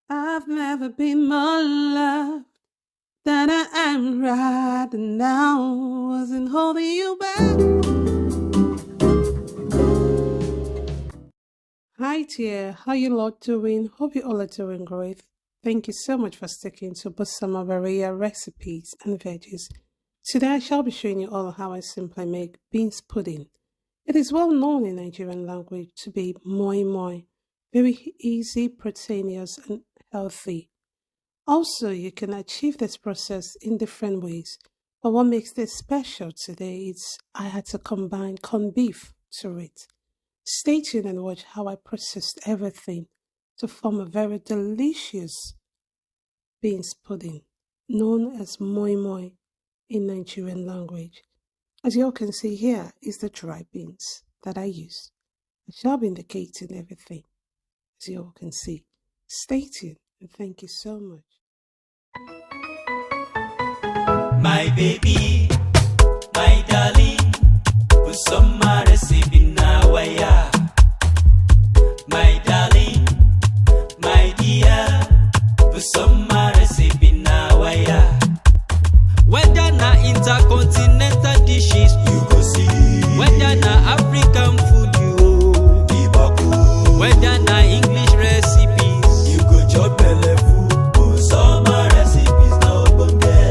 I've never been more loved than I am right now. Wasn't holding you back. Hi dear, how you lot doing? Hope you all are doing great. Thank you so much for sticking to Busama Maria recipes and veggies. Today I shall be showing you all how I simply make beans pudding. It is well known in Nigerian language to be moi-moi, very easy, proteinous and healthy. Also, you can achieve this process in different ways, but what makes this special today is I had to combine corned beef to it. Stay tuned and watch how I processed everything to form a very delicious beans pudding known as moi moi in Nigerian language. As you all can see here is the dry beans that I use. I shall be indicating everything as you all can see. Stay tuned and thank you so much. My baby, my darling, put some recipe now, yeah. My darling, my dear, put some recipe now, yeah. Whether na intercontinental dishes, you go see. Whether na African food, you Ibaku. Whether na English recipes, you go chop belle food. Put some recipes now, bonge.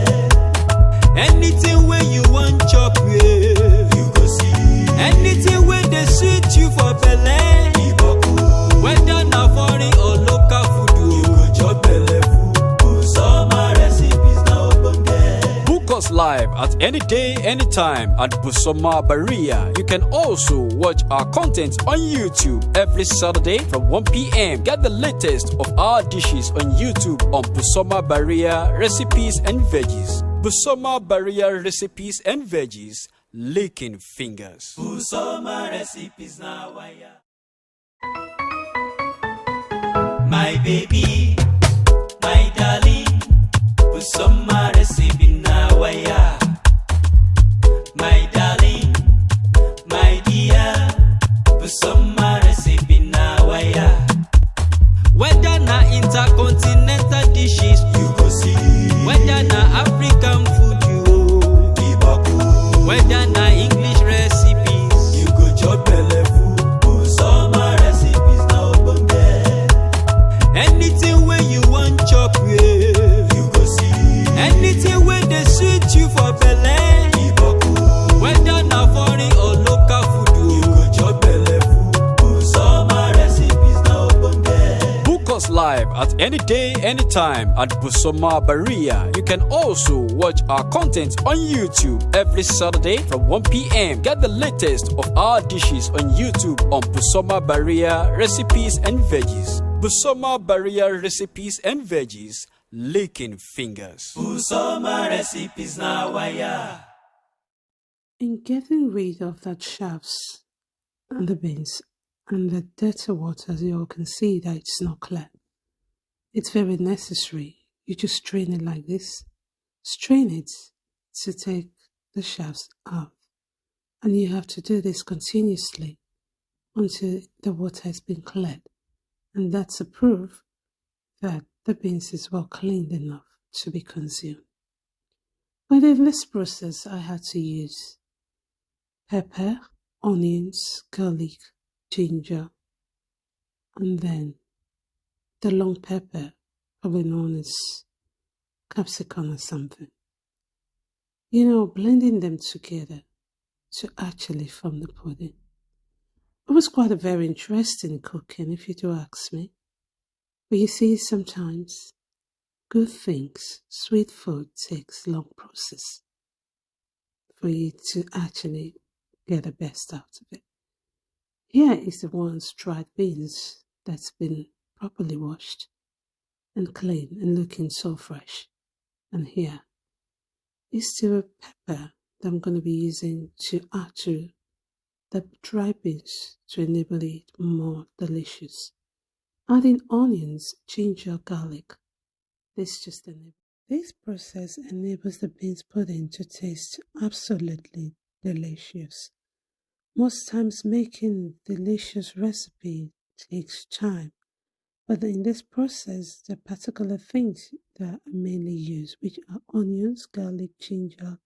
Anything where you want chop, yeah, you go see. Anything where they suit you for belle, Ibaku. Whether na foreign or local food, you go chop belle food. Put some recipes now, bonge. Book us live at any day, anytime at Busoma Baria. You can also watch our content on YouTube every Saturday from 1 p.m. Get the latest of our dishes on YouTube on Busoma Baria Recipes and Veggies. Busoma Baria Recipes and Veggies, licking fingers. Put some recipes now, yeah. My baby, my darling, put some recipe now, yeah. My darling, my dear, put some recipe now, yeah. Whether na intercontinental dishes, you go see. Whether na African food, you Ibaku. Whether na English recipes, you go chop belle food. Put some recipes now, bonge. Anything where you want chop, yeah, you go see. Anything where they suit you for belle, Ibaku. Whether na foreign or local food, you go chop belle food. Put some recipes now, bonge. Book us live at any day, anytime at Busoma Baria. You can also watch our content on YouTube every Saturday from 1 p.m. Get the latest of our dishes on YouTube on Busoma Baria Recipes and Veggies. Busoma Baria Recipes and Veggies, licking fingers. Put some recipes now, yeah. In getting rid of that chaffs and the beans and the dirty water, as you all can see that it's not clear, it's very necessary. You just strain it like this. Strain it to take the chaffs out. And you have to do this continuously until the water has been cleared. And that's a proof that the beans is well cleaned enough to be consumed. But in this process, I had to use pepper, onions, garlic, ginger, and then the long pepper, probably known as capsicum or something. You know, blending them together to actually form the pudding. It was quite a very interesting cooking, if you do ask me. But you see, sometimes good things, sweet food takes long process for you to actually get the best out of it. Here is the ones dried beans that's been properly washed and clean and looking so fresh. And here is the pepper that I'm going to be using to add to the dry beans to enable it more delicious. Adding onions, ginger, garlic. This process enables the beans pudding to taste absolutely delicious. Most times making delicious recipe takes time, But in this process, the particular things that are mainly used, which are onions, garlic, ginger,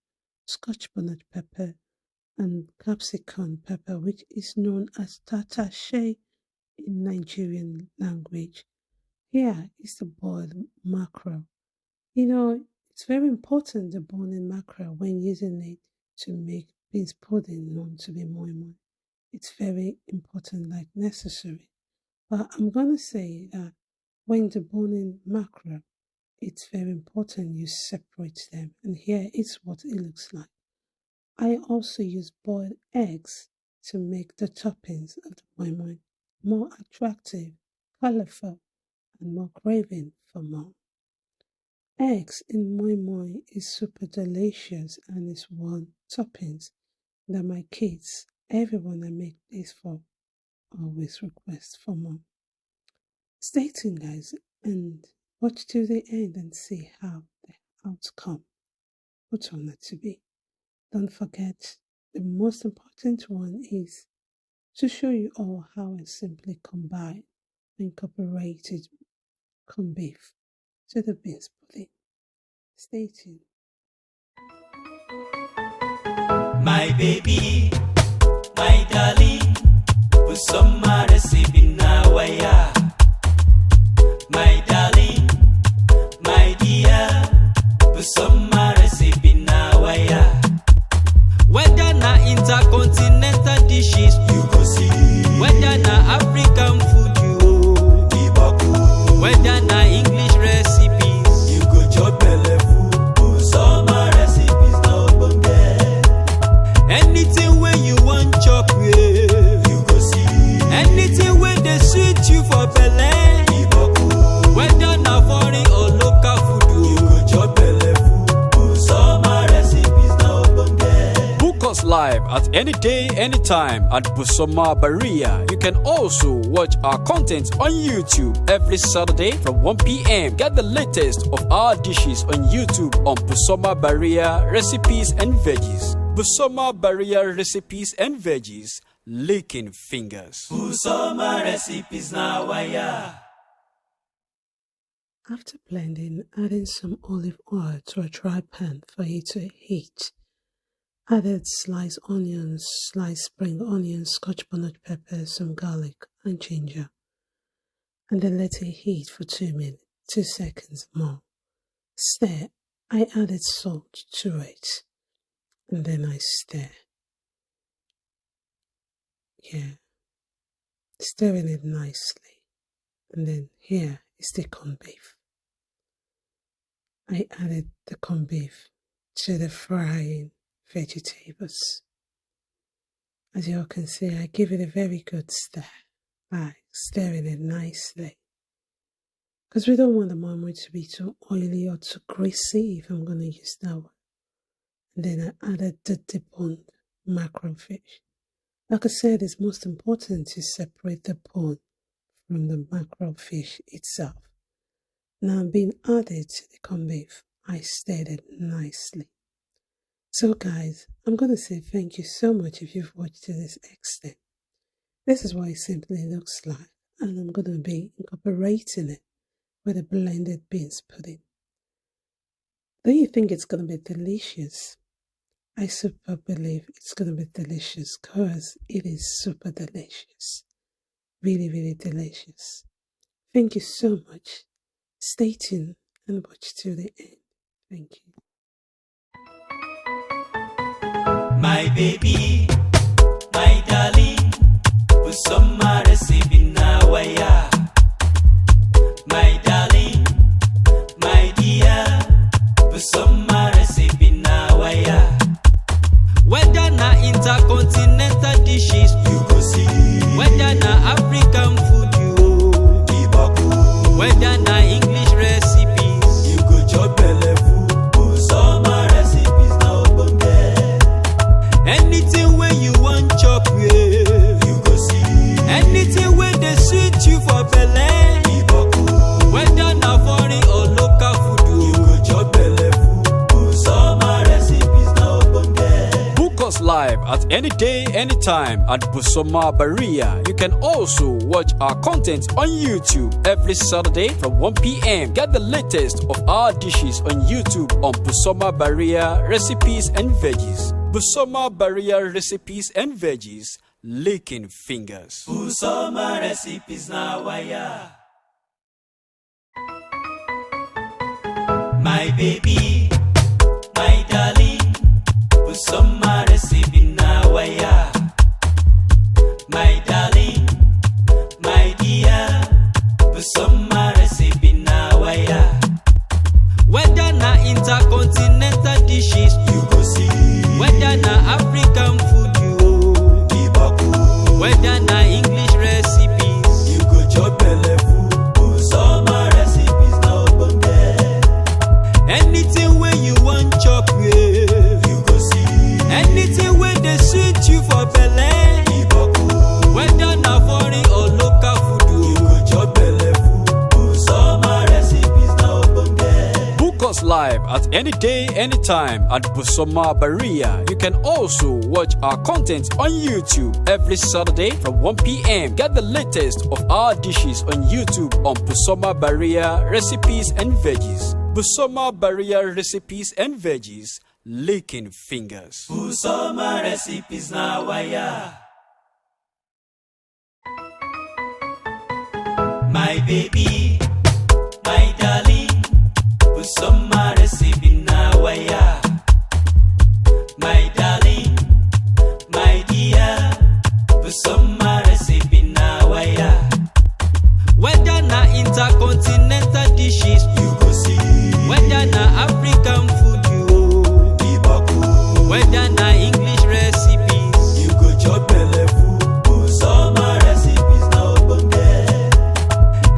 scotch bonnet pepper, and capsicum pepper, which is known as tatashe in Nigerian language. Here is the boiled mackerel. It's very important the boiling mackerel when using it to make beans pudding known to be moi-moi. It's very important, like necessary. But I'm going to say that when deboning mackerel, it's very important you separate them. And here is what it looks like. I also use boiled eggs to make the toppings of the moi-moi more attractive, colorful, and more craving for more. Eggs in moi-moi is super delicious and is one toppings that my kids, everyone I make this for, always request for more. Stay tuned, guys, and watch to the end and see how the outcome will turn out to be. Don't forget, the most important one is to show you all how I simply combine and incorporated corned beef to the beans pudding. Stay tuned. My baby, my darling, put some recipe now, yeah. My darling, my dear, put some recipe now, yeah. Whether na intercontinental dishes, you go see. Whether na African food, you Ibaku. Whether na English recipes, you go chop belle food. Put some recipes now, bonge. Anything where you want chop, yeah, you go see. Anything where they suit you for belle, Ibaku. Whether na foreign or local food, you go chop belle food. Put some recipes now, bonge. Book us live at any day, anytime at Busoma Baria. You can also watch our content on YouTube every Saturday from 1 p.m. Get the latest of our dishes on YouTube on Busoma Baria Recipes and Veggies. Busoma Baria Recipes and Veggies, licking fingers. Put some recipes now, yeah. After blending, adding some olive oil to a dry pan for it to heat. Added sliced onions, sliced spring onions, scotch bonnet pepper, some garlic and ginger. And then let it heat for 2 minutes, 2 seconds more. Stir. I added salt to it. And then I stir. Stirring it nicely. And then here is the corned beef. I added the corned beef to the frying vegetables. As you all can see, I give it a very good stir, by stirring it nicely. Because we don't want the moi-moi to be too oily or too greasy, if I'm going to use that one. And then I added the deboned mackerel fish. Like I said, it's most important to separate the bone from the mackerel fish itself. Now being added to the corned beef, I stirred it nicely. So guys, I'm going to say thank you so much if you've watched to this extent. This is what it simply looks like, and I'm going to be incorporating it with a blended beans pudding. Don't you think it's going to be delicious? I super believe it's going to be delicious because it is super delicious. Really, really delicious. Thank you so much. Stay tuned and watch to the end. Thank you. My baby, my darling, put some recipe now, yeah. My darling, my dear, put some recipe now, yeah. Whether na intercontinental dishes, you go see. Whether na African food, you Ibaku. Whether na English recipes, you go chop belle food. Put some recipes now, bonge. Anything where you want chop, yeah, you go see. Anything where they suit you for belle, Ibaku. any day, anytime at Busoma Baria. You can also watch our content on YouTube every Saturday from 1 p.m. Get the latest of our dishes on YouTube on Busoma Baria Recipes and Veggies. Busoma Baria Recipes and Veggies, licking fingers. Busoma Recipes na waya. My baby, my darling, Busoma Recipe na waya. My darling, my dear, Busoma Recipe na waya. Whether na intercontinental dishes, you go see. Whether na African food, you Ibaku. Whether na English recipes, you go chop belle food. Busoma Recipes na obonge. Anything where you want chop, yeah, you go see. Anything where they suit you for belle, Ibaku. Whether na foreign or local food, you go chop belle food. Busoma Recipes na obonge. Book us live at any day, anytime at Busoma Baria. You can also watch our content on YouTube every Saturday from 1 p.m. Get the latest of our dishes on YouTube on Busoma Baria Recipes and Veggies. Busoma Baria Recipes and Veggies, licking fingers. Busoma Recipes na waya. My baby, my darling, Busoma Recipe na waya. My darling, my dear, Busoma Recipe na waya. Whether na intercontinental dishes, you go see. Whether na African food, you Ibaku. Whether na English recipes, you go chop belle food. Busoma Recipes na obonge.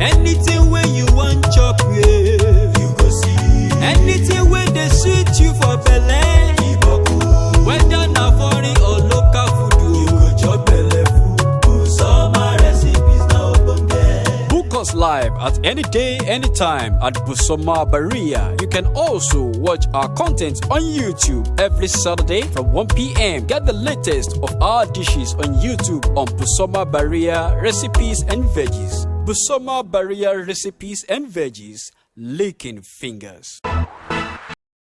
Anything where you want chop, yeah, you go see. Anything where they suit you for belle, Ibaku. Whether na foreign or local food, you go chop belle food. Busoma Recipes na obonge. Book us live at any day, anytime at Busoma Baria. You can also watch our content on YouTube every Saturday from 1 p.m. Get the latest of our dishes on YouTube on Busoma Baria Recipes and Veggies. Busoma Baria Recipes and Veggies, licking fingers.